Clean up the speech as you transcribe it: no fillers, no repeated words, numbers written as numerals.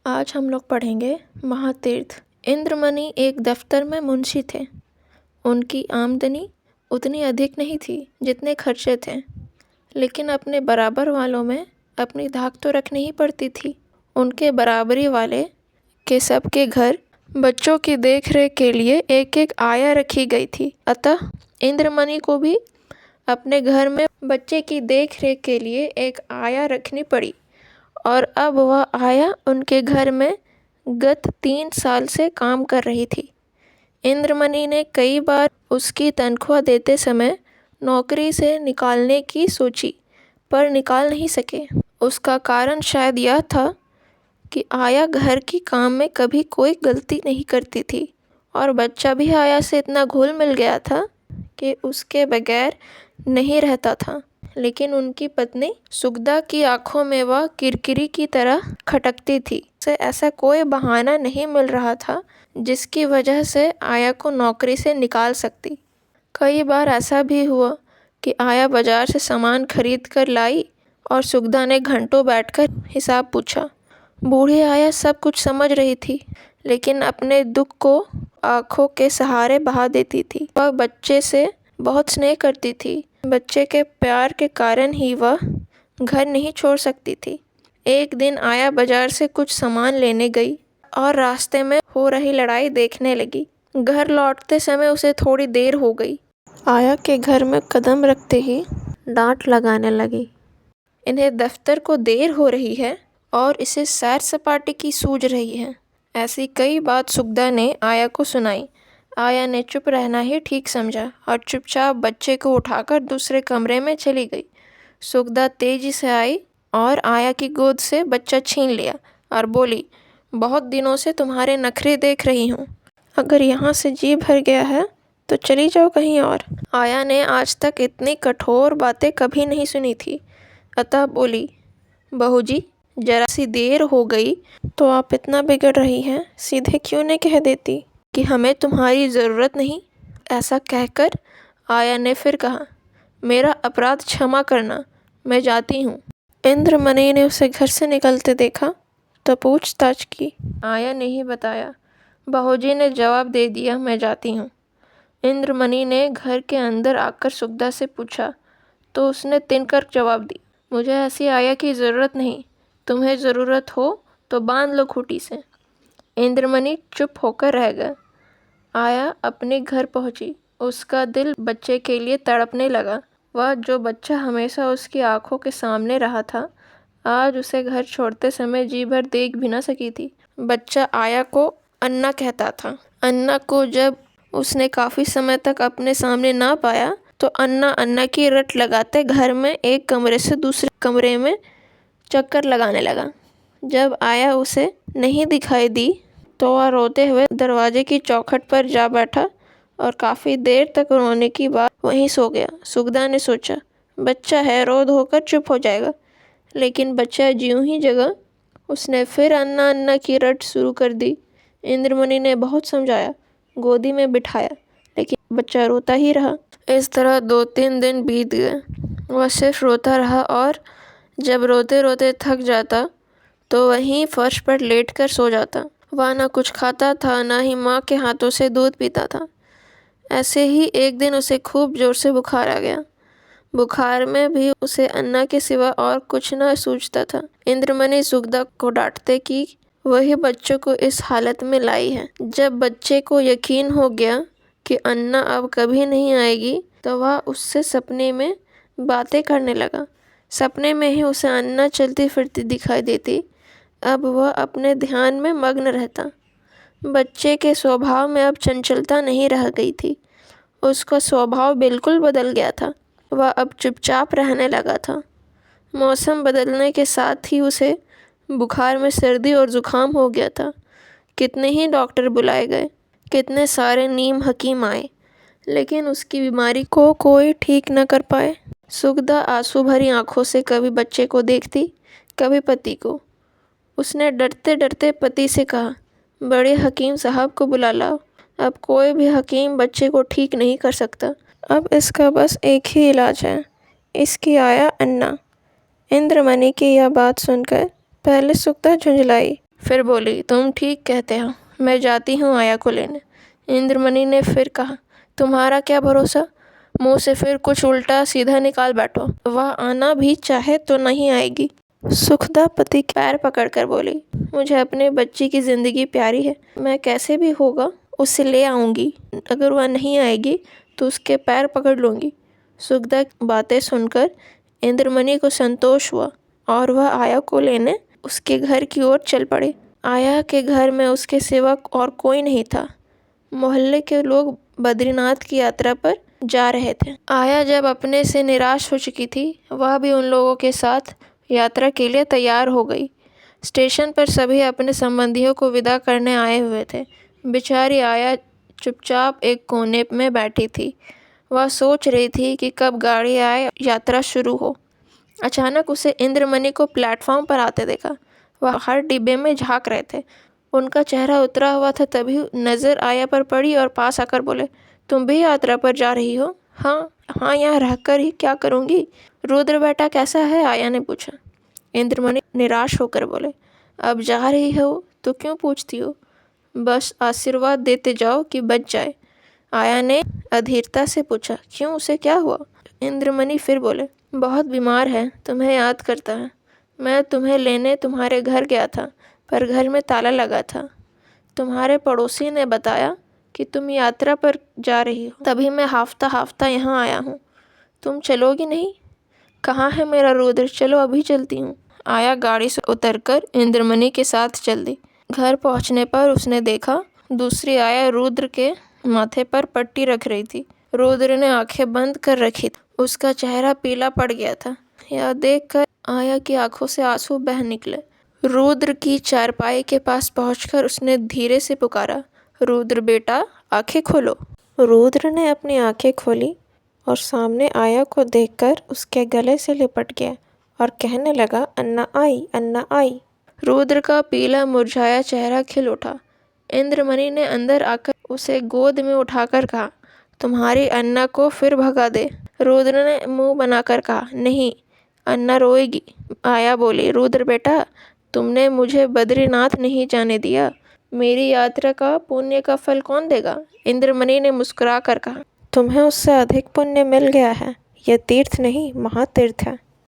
आज हम लोग पढ़ेंगे महातीर्थ। इंद्रमणि एक दफ्तर में मुंशी थे। उनकी आमदनी उतनी अधिक नहीं थी जितने खर्चे थे, लेकिन अपने बराबर वालों में अपनी धाक तो रखनी ही पड़ती थी। उनके बराबरी वाले के सबके घर बच्चों की देख रेख के लिए एक एक आया रखी गई थी। अतः इंद्रमणि को भी अपने घर में बच्चे की देख रेख के लिए एक आया रखनी पड़ी, और अब वह आया उनके घर में गत 3 साल से काम कर रही थी। इंद्रमणि ने कई बार उसकी तनख्वाह देते समय नौकरी से निकालने की सोची, पर निकाल नहीं सके। उसका कारण शायद यह था कि आया घर की काम में कभी कोई गलती नहीं करती थी, और बच्चा भी आया से इतना घुल मिल गया था कि उसके बगैर नहीं रहता था। लेकिन उनकी पत्नी सुगदा की आंखों में वह किरकिरी की तरह खटकती थी। उसे ऐसा कोई बहाना नहीं मिल रहा था जिसकी वजह से आया को नौकरी से निकाल सकती। कई बार ऐसा भी हुआ कि आया बाजार से सामान खरीद कर लाई और सुगदा ने घंटों बैठकर हिसाब पूछा। बूढ़ी आया सब कुछ समझ रही थी, लेकिन अपने दुख को आंखों के सहारे बहा देती थी। वह बच्चे से बहुत स्नेह करती थी। बच्चे के प्यार के कारण ही वह घर नहीं छोड़ सकती थी। एक दिन आया बाजार से कुछ सामान लेने गई और रास्ते में हो रही लड़ाई देखने लगी। घर लौटते समय उसे थोड़ी देर हो गई। आया के घर में कदम रखते ही डांट लगाने लगी। इन्हें दफ्तर को देर हो रही है और इसे सैर सपाटे की सूझ रही है। ऐसी कई बात सुगदा ने आया को सुनाई। आया ने चुप रहना ही ठीक समझा और चुपचाप बच्चे को उठाकर दूसरे कमरे में चली गई। सुगदा तेजी से आई और आया की गोद से बच्चा छीन लिया और बोली, बहुत दिनों से तुम्हारे नखरे देख रही हूँ। अगर यहाँ से जी भर गया है तो चली जाओ कहीं और। आया ने आज तक इतनी कठोर बातें कभी नहीं सुनी थी, अतः बोली, बहू जी, जरा सी देर हो गई तो आप इतना बिगड़ रही हैं, सीधे क्यों नहीं कह देती कि हमें तुम्हारी ज़रूरत नहीं। ऐसा कहकर आया ने फिर कहा, मेरा अपराध क्षमा करना, मैं जाती हूँ। इंद्रमणि ने उसे घर से निकलते देखा तो पूछताछ की। आया ने ही बताया। बहूजी ने जवाब दे दिया, मैं जाती हूँ। इंद्रमणि ने घर के अंदर आकर सुगदा से पूछा तो उसने तिनकर जवाब दी, मुझे ऐसी आया की ज़रूरत नहीं, तुम्हें ज़रूरत हो तो बांध लो खूंटी से। इंद्रमणि चुप होकर रह गया। आया अपने घर पहुंची। उसका दिल बच्चे के लिए तड़पने लगा। वह जो बच्चा हमेशा उसकी आंखों के सामने रहा था, आज उसे घर छोड़ते समय जी भर देख भी न सकी थी। बच्चा आया को अन्ना कहता था। अन्ना को जब उसने काफ़ी समय तक अपने सामने ना पाया तो अन्ना अन्ना की रट लगाते घर में एक कमरे से दूसरे कमरे में चक्कर लगाने लगा। जब आया उसे नहीं दिखाई दी तो वह रोते हुए दरवाजे की चौखट पर जा बैठा और काफ़ी देर तक रोने की बाद वहीं सो गया। सुगदा ने सोचा, बच्चा है, रो धोकर चुप हो जाएगा, लेकिन बच्चा ज्यों ही जगा उसने फिर अन्ना अन्ना की रट शुरू कर दी। इंद्रमणि ने बहुत समझाया, गोदी में बिठाया, लेकिन बच्चा रोता ही रहा। इस तरह 2-3 दिन बीत गए। वह सिर्फ रोता रहा और जब रोते रोते थक जाता तो वहीं फर्श पर लेटकर सो जाता। वह न कुछ खाता था, न ही माँ के हाथों से दूध पीता था। ऐसे ही एक दिन उसे खूब जोर से बुखार आ गया। बुखार में भी उसे अन्ना के सिवा और कुछ न सूझता था। इंद्रमणि सुगदा को डांटते कि वही बच्चों को इस हालत में लाई है। जब बच्चे को यकीन हो गया कि अन्ना अब कभी नहीं आएगी तो वह उससे सपने में बातें करने लगा। सपने में ही उसे अन्ना चलती फिरती दिखाई देती। अब वह अपने ध्यान में मग्न रहता। बच्चे के स्वभाव में अब चंचलता नहीं रह गई थी। उसका स्वभाव बिल्कुल बदल गया था। वह अब चुपचाप रहने लगा था। मौसम बदलने के साथ ही उसे बुखार में सर्दी और ज़ुकाम हो गया था। कितने ही डॉक्टर बुलाए गए, कितने सारे नीम हकीम आए, लेकिन उसकी बीमारी को कोई ठीक न कर पाए। सुगदा आंसू भरी आंखों से कभी बच्चे को देखती, कभी पति को। उसने डरते डरते पति से कहा, बड़े हकीम साहब को बुला लाओ। अब कोई भी हकीम बच्चे को ठीक नहीं कर सकता। अब इसका बस एक ही इलाज है, इसकी आया अन्ना। इंद्रमणि की यह बात सुनकर पहले सुगदा झुंझलाई, फिर बोली, तुम ठीक कहते हो, मैं जाती हूँ आया को लेने। इंद्रमणि ने फिर कहा, तुम्हारा क्या भरोसा, मुंह से फिर कुछ उल्टा सीधा निकाल बैठो, वह आना भी चाहे तो नहीं आएगी। सुखदा पति के पैर पकड़कर बोली, मुझे अपने बच्ची की ज़िंदगी प्यारी है, मैं कैसे भी होगा उसे ले आऊँगी, अगर वह नहीं आएगी तो उसके पैर पकड़ लूँगी। सुखदा की बातें सुनकर इंद्रमणि को संतोष हुआ और वह आया को लेने उसके घर की ओर चल पड़े। आया के घर में उसके सिवा और कोई नहीं था। मोहल्ले के लोग बद्रीनाथ की यात्रा पर जा रहे थे। आया जब अपने से निराश हो चुकी थी, वह भी उन लोगों के साथ यात्रा के लिए तैयार हो गई। स्टेशन पर सभी अपने संबंधियों को विदा करने आए हुए थे। बेचारी आया चुपचाप एक कोने में बैठी थी। वह सोच रही थी कि कब गाड़ी आए, यात्रा शुरू हो। अचानक उसे इंद्रमणि को प्लेटफॉर्म पर आते देखा। वह हर डिब्बे में झांक रहे थे। उनका चेहरा उतरा हुआ था, तभी नज़र आया पर पड़ी और पास आकर बोले, तुम भी यात्रा पर जा रही हो? हाँ हाँ, यहाँ रहकर ही क्या करूँगी। रुद्र बेटा कैसा है? आया ने पूछा। इंद्रमणि निराश होकर बोले, अब जा रही हो तो क्यों पूछती हो, बस आशीर्वाद देते जाओ कि बच जाए। आया ने अधीरता से पूछा, क्यों, उसे क्या हुआ? इंद्रमणि फिर बोले, बहुत बीमार है, तुम्हें याद करता है। मैं तुम्हें लेने तुम्हारे घर गया था, पर घर में ताला लगा था। तुम्हारे पड़ोसी ने बताया कि तुम यात्रा पर जा रही हो, तभी मैं हाफ्ता हाफ्ता यहाँ आया हूँ। तुम चलोगी नहीं? कहाँ है मेरा रुद्र, चलो अभी चलती हूँ। आया गाड़ी से उतरकर इंद्रमणि के साथ चल दी। घर पहुँचने पर उसने देखा दूसरी आया रुद्र के माथे पर पट्टी रख रही थी। रुद्र ने आंखें बंद कर रखी थी। उसका चेहरा पीला पड़ गया था। यह देखकर आया की आंखों से आंसू बह निकले। रुद्र की चारपाई के पास पहुंचकर उसने धीरे से पुकारा, रुद्र बेटा, आंखें खोलो। रुद्र ने अपनी आंखें खोली और सामने आया को देखकर उसके गले से लिपट गया और कहने लगा, अन्ना आई, अन्ना आई। रुद्र का पीला मुरझाया चेहरा खिल उठा। इंद्रमणि ने अंदर आकर उसे गोद में उठाकर कहा, तुम्हारी अन्ना को फिर भगा दे। रुद्र ने मुंह बनाकर कहा, नहीं, अन्ना रोएगी। आया बोली, रुद्र बेटा, तुमने मुझे बद्रीनाथ नहीं जाने दिया, मेरी यात्रा का पुण्य का फल कौन देगा? इंद्रमणि ने मुस्कुरा कर कहा, तुम्हें उससे अधिक पुण्य मिल गया है। यह तीर्थ नहीं, महातीर्थ है।